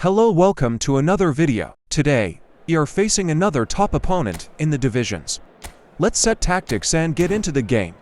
Hello, welcome to another video. Today, we are facing another top opponent in the divisions. Let's set tactics and get into the game.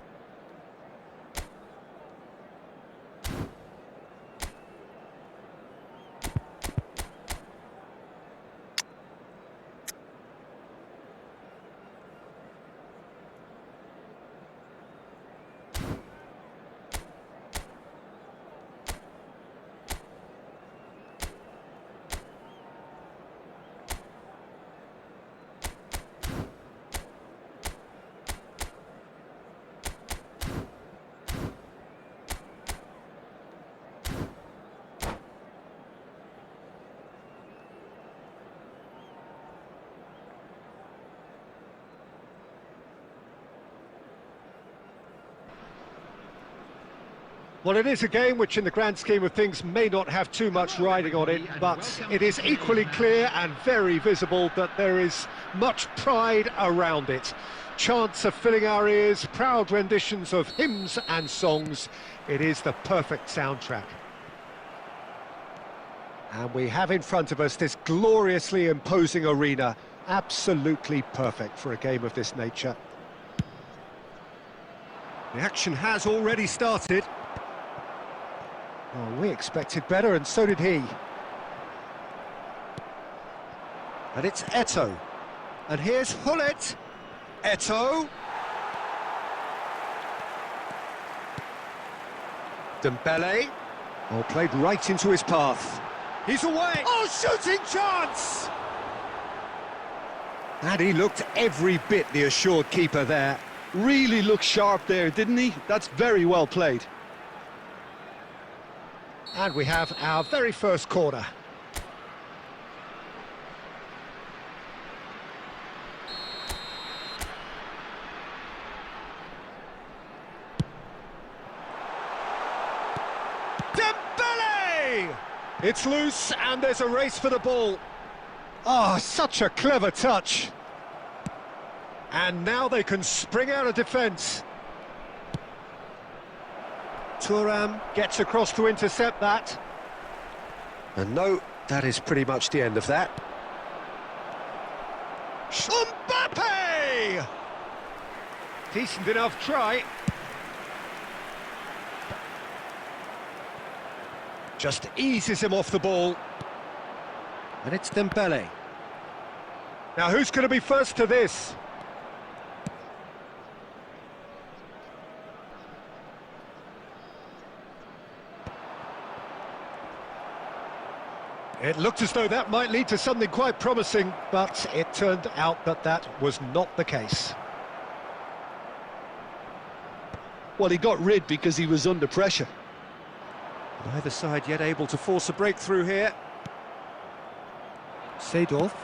Well, it is a game which in the grand scheme of things may not have too much riding on it, but it is equally clear and very visible that there is much pride around it. Chants are filling our ears, proud renditions of hymns and songs. It is the perfect soundtrack. And we have in front of us this gloriously imposing arena, absolutely perfect for a game of this nature. The action has already started. Oh, we expected better, and so did he. And it's Eto'o. And here's Hullet. Eto'o. Dembele. Oh, played right into his path. He's away. Oh, shooting chance! And he looked every bit the assured keeper there. Really looked sharp there, didn't he? That's very well played. And we have our very first corner. Dembele! It's loose and there's a race for the ball. Oh, such a clever touch. And now they can spring out of defence. Thuram gets across to intercept that. And no, that is pretty much the end of that. Mbappe! Decent enough try. Just eases him off the ball. And it's Dembele. Now who's going to be first to this? It looked as though that might lead to something quite promising, but it turned out that that was not the case. Well, he got rid because he was under pressure. Neither side yet able to force a breakthrough here. Seedorf.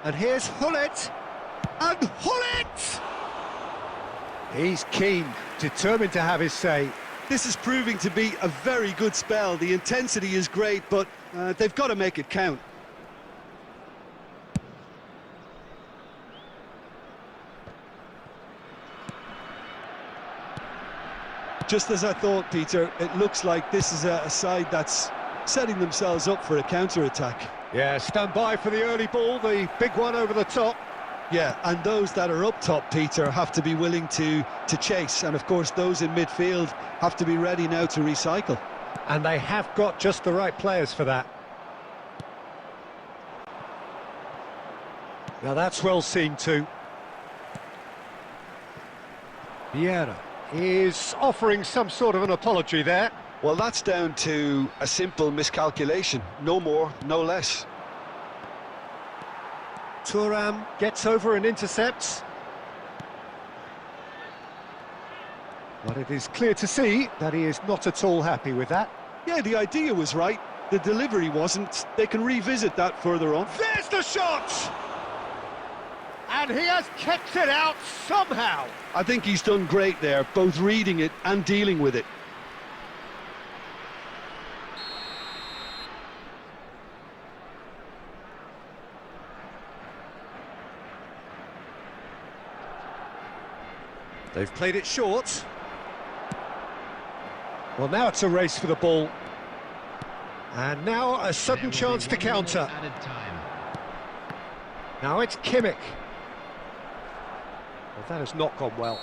And here's Hullet. And Hullet! He's keen, determined to have his say. This is proving to be a very good spell. The intensity is great, but they've got to make it count. Just as I thought, Peter, it looks like this is a side that's setting themselves up for a counter-attack. Yeah, stand by for the early ball, the big one over the top. Yeah, and those that are up top, Peter, have to be willing to chase. And, of course, those in midfield have to be ready now to recycle. And they have got just the right players for that. Now, that's well seen too. Vieira is offering some sort of an apology there. Well, that's down to a simple miscalculation. No more, no less. Thuram gets over and intercepts. But it is clear to see that he is not at all happy with that. Yeah, the idea was right. The delivery wasn't. They can revisit that further on. There's the shot! And he has kept it out somehow. I think he's done great there, both reading it and dealing with it. They've played it short. Well, now it's a race for the ball. And now a sudden chance to counter. Now it's Kimmich. Well, that has not gone well.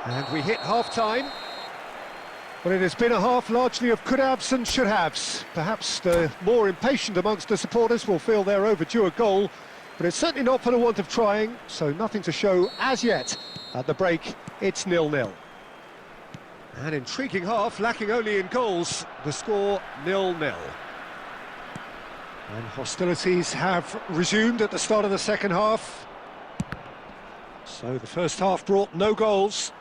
And we hit half-time. Well, it has been a half largely of could-haves and should-haves. Perhaps the more impatient amongst the supporters will feel they're overdue a goal, but it's certainly not for the want of trying, so nothing to show as yet. At the break, it's 0-0. An intriguing half, lacking only in goals. The score 0-0. And hostilities have resumed at the start of the second half. So the first half brought no goals.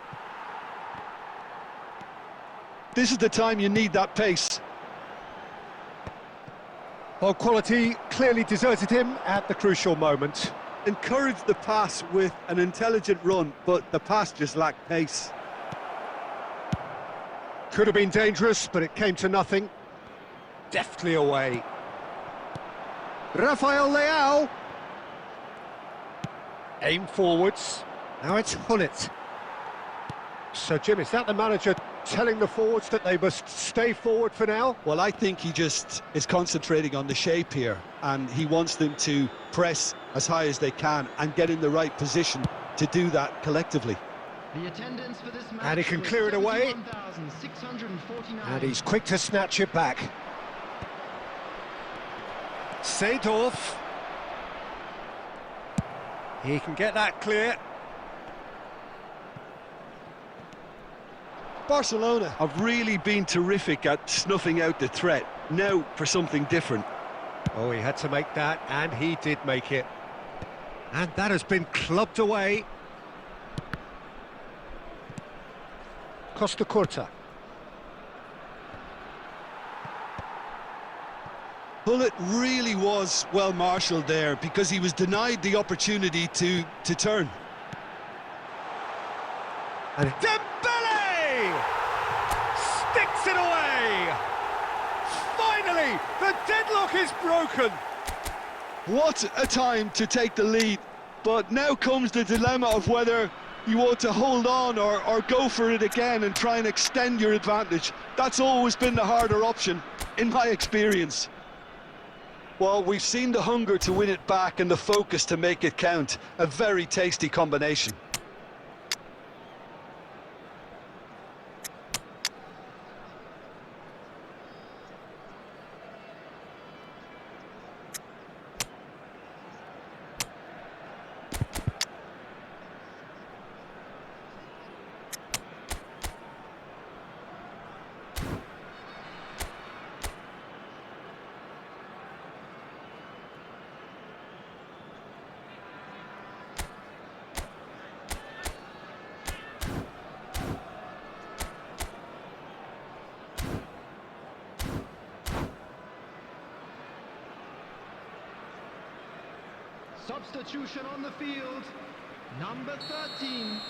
This is the time you need that pace. Well, quality clearly deserted him at the crucial moment. Encouraged the pass with an intelligent run, but the pass just lacked pace. Could have been dangerous, but it came to nothing. Deftly away. Rafael Leao. Aim forwards. Now it's Hullet. So, Jim, is that the manager telling the forwards that they must stay forward for now? Well, I think he just is concentrating on the shape here, and he wants them to press as high as they can and get in the right position to do that collectively. The attendance for this match, and he can clear it away. And he's quick to snatch it back. Seedorf. He can get that clear. Barcelona have really been terrific at snuffing out the threat. Now for something different. Oh, he had to make that, and he did make it. And that has been clubbed away. Costa Curta. Hullet really was well marshalled there because he was denied the opportunity to turn. And Dembele sticks it away. Finally, the deadlock is broken. What a time to take the lead, but now comes the dilemma of whether you want to hold on or go for it again and try and extend your advantage. That's always been the harder option, in my experience. Well, we've seen the hunger to win it back and the focus to make it count. A very tasty combination. Substitution on the field, number 13.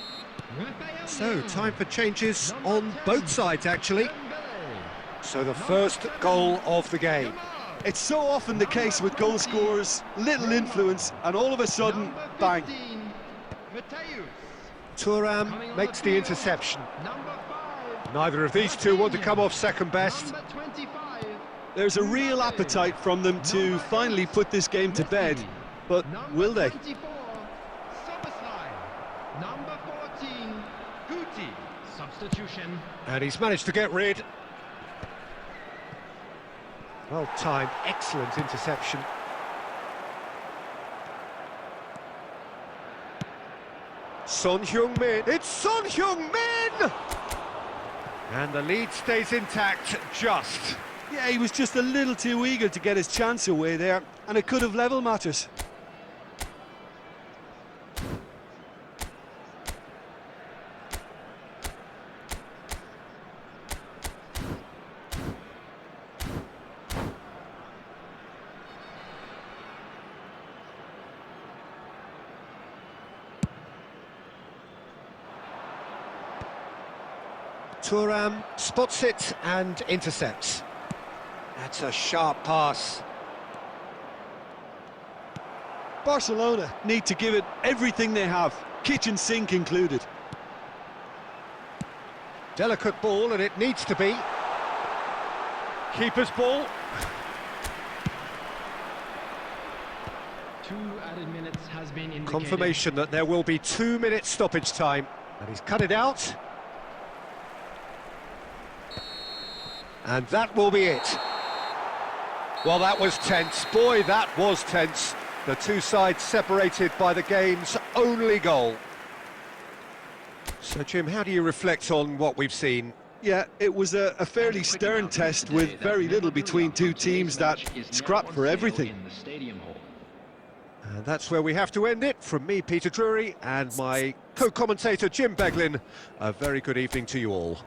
So, time for changes on both sides, actually. So, the first goal of the game. It's so often the case with goal scorers, little influence, and all of a sudden, bang. Thuram makes the interception. Neither of these two want to come off second best. There's a real appetite from them to finally put this game to bed. But will they? Number 14, Guti. Substitution. And he's managed to get rid. Well timed, excellent interception. Son Heung-min. It's Son Heung-min! And the lead stays intact, just. Yeah, he was just a little too eager to get his chance away there, and it could have level matters. Thuram spots it and intercepts. That's a sharp pass. Barcelona need to give it everything they have, kitchen sink included. Delicate ball, and it needs to be. Keeper's ball. 2 added minutes has been indicated. Confirmation that there will be 2 minutes stoppage time. And he's cut it out. And that will be it. Well, that was tense. Boy, that was tense. The two sides separated by the game's only goal. So, Jim, how do you reflect on what we've seen? Yeah, it was a fairly stern test with very little between two teams that scrapped for everything. And that's where we have to end it. From me, Peter Drury, and my co-commentator, Jim Beglin, a very good evening to you all.